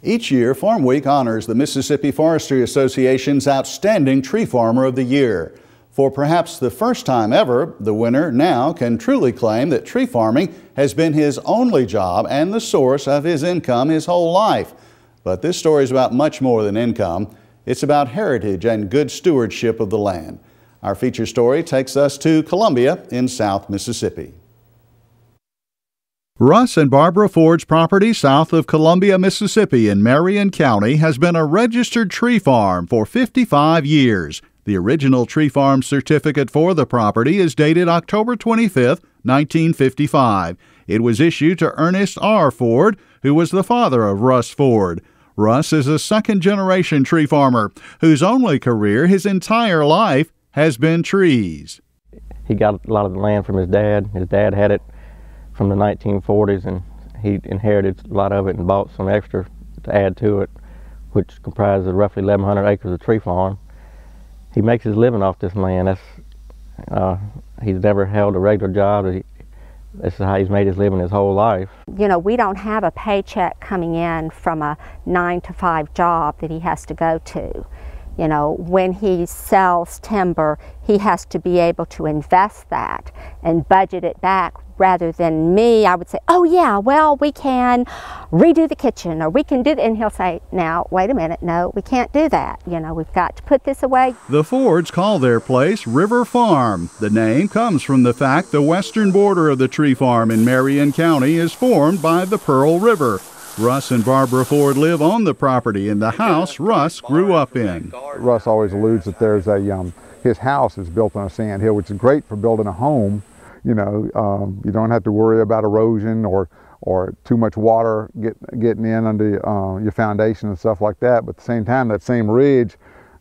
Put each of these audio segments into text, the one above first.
Each year, Farmweek honors the Mississippi Forestry Association's Outstanding Tree Farmer of the Year. For perhaps the first time ever, the winner now can truly claim that tree farming has been his only job and the source of his income his whole life. But this story is about much more than income. It's about heritage and good stewardship of the land. Our feature story takes us to Columbia in South Mississippi. Russ and Barbara Ford's property south of Columbia, Mississippi in Marion County has been a registered tree farm for 55 years. The original tree farm certificate for the property is dated October 25, 1955. It was issued to Ernest R. Ford, who was the father of Russ Ford. Russ is a second-generation tree farmer whose only career his entire life has been trees. He got a lot of the land from his dad. His dad had it from the 1940s, and he inherited a lot of it and bought some extra to add to it, which comprises roughly 1,100 acres of tree farm. He makes his living off this land. He's never held a regular job. This is how he's made his living his whole life. You know, we don't have a paycheck coming in from a 9-to-5 job that he has to go to. You know, when he sells timber, he has to be able to invest that and budget it back, rather than me. I would say, oh yeah, well, we can redo the kitchen, or we can do that. And he'll say, now, wait a minute, no, we can't do that. You know, we've got to put this away. The Fords call their place River Farm. The name comes from the fact the western border of the tree farm in Marion County is formed by the Pearl River. Russ and Barbara Ford live on the property in the house Russ grew up in. Russ always alludes that there's his house is built on a sand hill, which is great for building a home. You know, you don't have to worry about erosion or too much water getting in under your foundation and stuff like that. But at the same time, that same ridge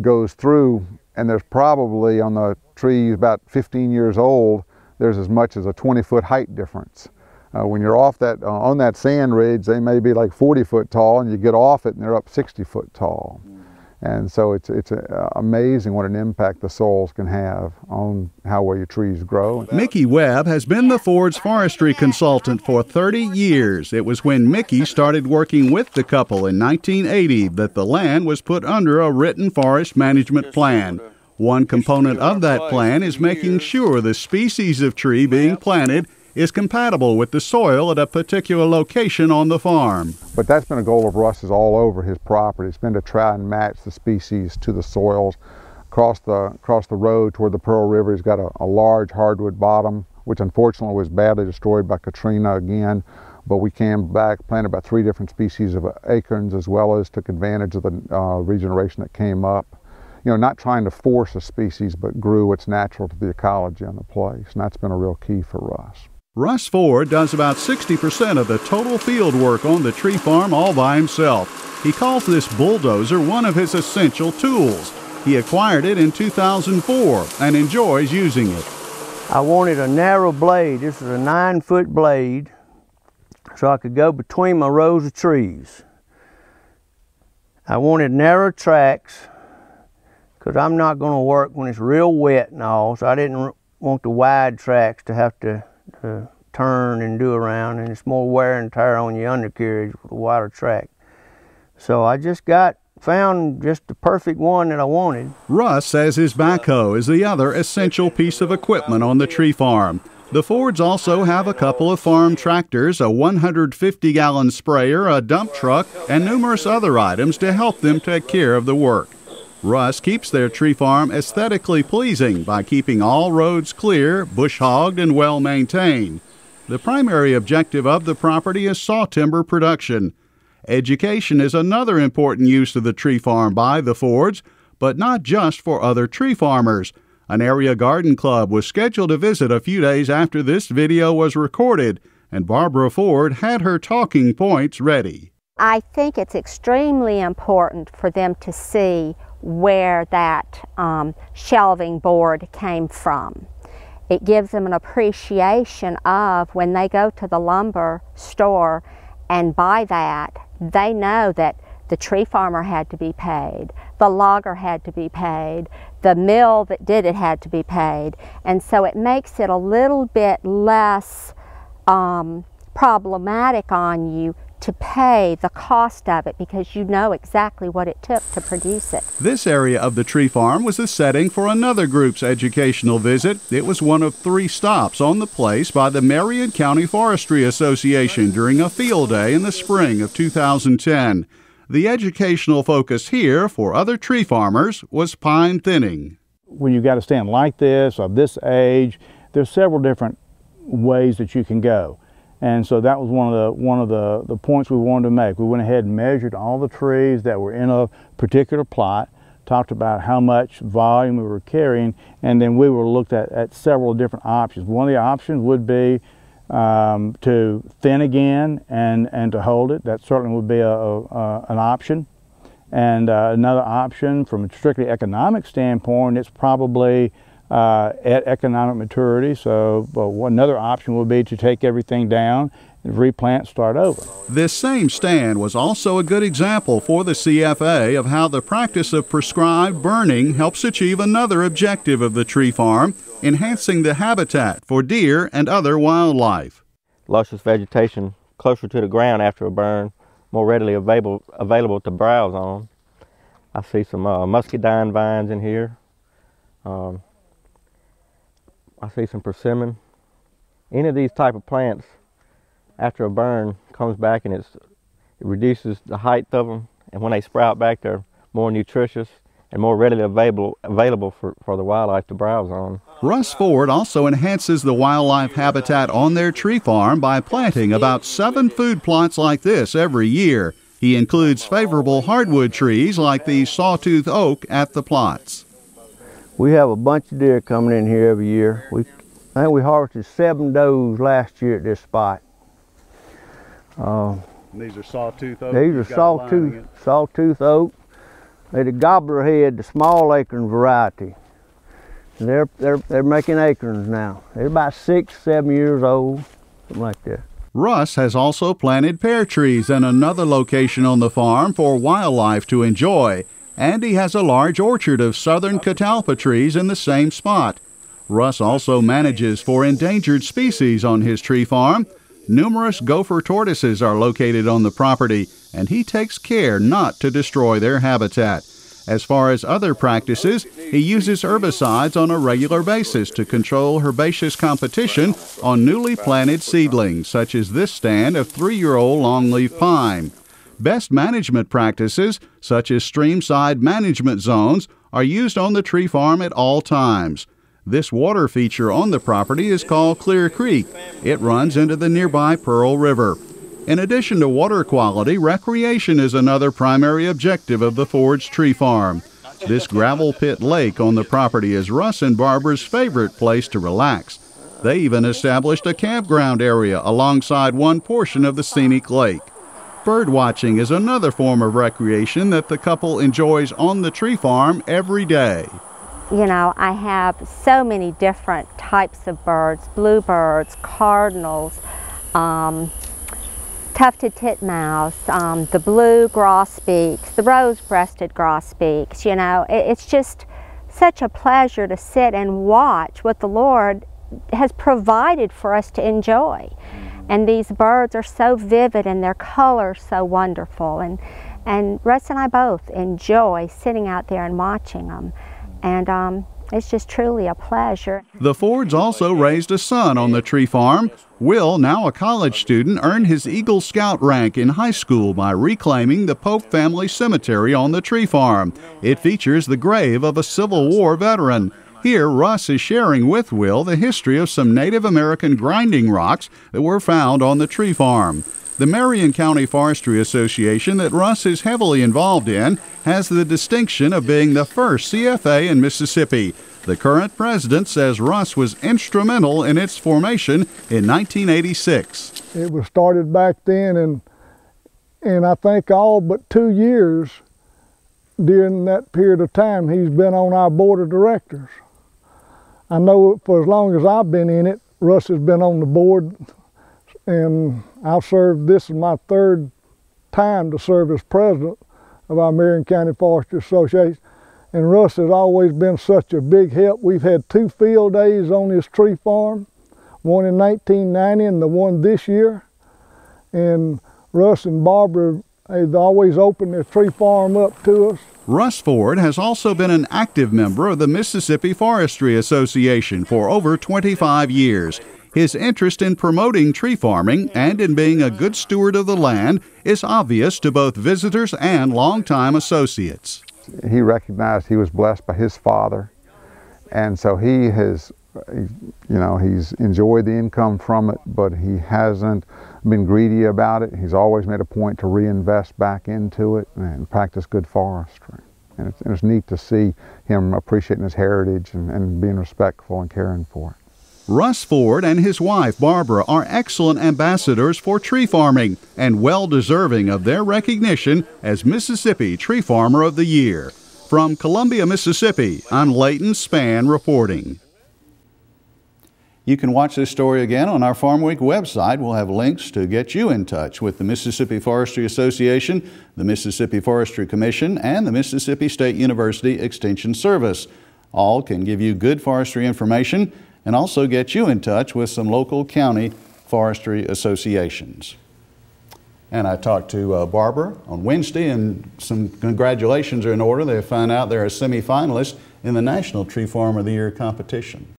goes through, and there's probably on the trees about 15 years old, there's as much as a 20-foot height difference. When you're off that on that sand ridge, they may be like 40 foot tall, and you get off it and they're up 60 foot tall. And so it's amazing what an impact the soils can have on how well your trees grow. Mickey Webb has been the Ford's forestry consultant for 30 years. It was when Mickey started working with the couple in 1980 that the land was put under a written forest management plan. One component of that plan is making sure the species of tree being planted is compatible with the soil at a particular location on the farm. But that's been a goal of Russ's all over his property. It's been to try and match the species to the soils. Across the road toward the Pearl River, he's got a large hardwood bottom, which unfortunately was badly destroyed by Katrina again. But we came back, planted about 3 different species of acorns, as well as took advantage of the regeneration that came up. You know, not trying to force a species, but grew what's natural to the ecology on the place. And that's been a real key for Russ. Russ Ford does about 60% of the total field work on the tree farm all by himself. He calls this bulldozer one of his essential tools. He acquired it in 2004 and enjoys using it. I wanted a narrow blade. This is a 9-foot blade, so I could go between my rows of trees. I wanted narrow tracks because I'm not going to work when it's real wet and all, so I didn't want the wide tracks to have to turn and do around, and it's more wear and tear on your undercarriage with a wider track. So I just found just the perfect one that I wanted. Russ says his backhoe is the other essential piece of equipment on the tree farm. The Fords also have a couple of farm tractors, a 150-gallon sprayer, a dump truck, and numerous other items to help them take care of the work. Russ keeps their tree farm aesthetically pleasing by keeping all roads clear, bush-hogged, and well-maintained. The primary objective of the property is sawtimber production. Education is another important use of the tree farm by the Fords, but not just for other tree farmers. An area garden club was scheduled to visit a few days after this video was recorded, and Barbara Ford had her talking points ready. I think it's extremely important for them to see where that shelving board came from. It gives them an appreciation of when they go to the lumber store and buy that, they know that the tree farmer had to be paid, the logger had to be paid, the mill that did it had to be paid, and so it makes it a little bit less problematic on you to pay the cost of it because you know exactly what it took to produce it. This area of the tree farm was the setting for another group's educational visit. It was one of 3 stops on the place by the Marion County Forestry Association during a field day in the spring of 2010. The educational focus here for other tree farmers was pine thinning. When you've got a stand like this, of this age, there's several different ways that you can go. And so that was one of the points we wanted to make. We went ahead and measured all the trees that were in a particular plot, talked about how much volume we were carrying, and then we were looked at several different options. One of the options would be to thin again and to hold it. That certainly would be an option. And another option from a strictly economic standpoint, it's probably at economic maturity. So another option would be to take everything down and replant, start over. This same stand was also a good example for the CFA of how the practice of prescribed burning helps achieve another objective of the tree farm, enhancing the habitat for deer and other wildlife. Luscious vegetation closer to the ground after a burn, more readily available to browse on. I see some muscadine vines in here. I see some persimmon. Any of these type of plants after a burn comes back and it reduces the height of them, and when they sprout back they're more nutritious and more readily available for the wildlife to browse on. Russ Ford also enhances the wildlife habitat on their tree farm by planting about 7 food plots like this every year. He includes favorable hardwood trees like the sawtooth oak at the plots. We have a bunch of deer coming in here every year. I think we harvested 7 does last year at this spot. These are sawtooth oak? These are sawtooth oak. They're the gobbler head, the small acorn variety. And they're making acorns now. They're about 6, 7 years old, something like that. Russ has also planted pear trees in another location on the farm for wildlife to enjoy. And he has a large orchard of southern catalpa trees in the same spot. Russ also manages for endangered species on his tree farm. Numerous gopher tortoises are located on the property, and he takes care not to destroy their habitat. As far as other practices, he uses herbicides on a regular basis to control herbaceous competition on newly planted seedlings, such as this stand of 3-year-old longleaf pine. Best management practices, such as streamside management zones, are used on the tree farm at all times. This water feature on the property is called Clear Creek. It runs into the nearby Pearl River. In addition to water quality, recreation is another primary objective of the Ford's tree farm. This gravel pit lake on the property is Russ and Barbara's favorite place to relax. They even established a campground area alongside one portion of the scenic lake. Bird watching is another form of recreation that the couple enjoys on the tree farm every day. You know, I have so many different types of birds: bluebirds, cardinals, tufted titmouse, the blue grosbeaks, the rose-breasted grosbeaks. You know, it's just such a pleasure to sit and watch what the Lord has provided for us to enjoy. And these birds are so vivid and their colors so wonderful. And Russ and I both enjoy sitting out there and watching them. And it's just truly a pleasure. The Fords also raised a son on the tree farm. Will, now a college student, earned his Eagle Scout rank in high school by reclaiming the Pope family cemetery on the tree farm. It features the grave of a Civil War veteran. Here, Russ is sharing with Will the history of some Native American grinding rocks that were found on the tree farm. The Marion County Forestry Association that Russ is heavily involved in has the distinction of being the first CFA in Mississippi. The current president says Russ was instrumental in its formation in 1986. It was started back then, and I think all but 2 years during that period of time he's been on our board of directors. I know for as long as I've been in it, Russ has been on the board, and I've served, this is my 3rd time to serve as president of our Marion County Forestry Association. And Russ has always been such a big help. We've had 2 field days on this tree farm, one in 1990 and the one this year. And Russ and Barbara, they've always opened their tree farm up to us. Russ Ford has also been an active member of the Mississippi Forestry Association for over 25 years. His interest in promoting tree farming and in being a good steward of the land is obvious to both visitors and longtime associates. He recognized he was blessed by his father, and so he has, he's enjoyed the income from it, but he hasn't been greedy about it. He's always made a point to reinvest back into it and practice good forestry. And it's neat to see him appreciating his heritage and being respectful and caring for it. Russ Ford and his wife Barbara are excellent ambassadors for tree farming and well deserving of their recognition as Mississippi Tree Farmer of the Year. From Columbia, Mississippi, I'm Leighton Spann reporting. You can watch this story again on our Farmweek website. We'll have links to get you in touch with the Mississippi Forestry Association, the Mississippi Forestry Commission, and the Mississippi State University Extension Service. All can give you good forestry information and also get you in touch with some local county forestry associations. And I talked to Barbara on Wednesday, and some congratulations are in order. They found out they're a semi-finalist in the National Tree Farmer of the Year competition.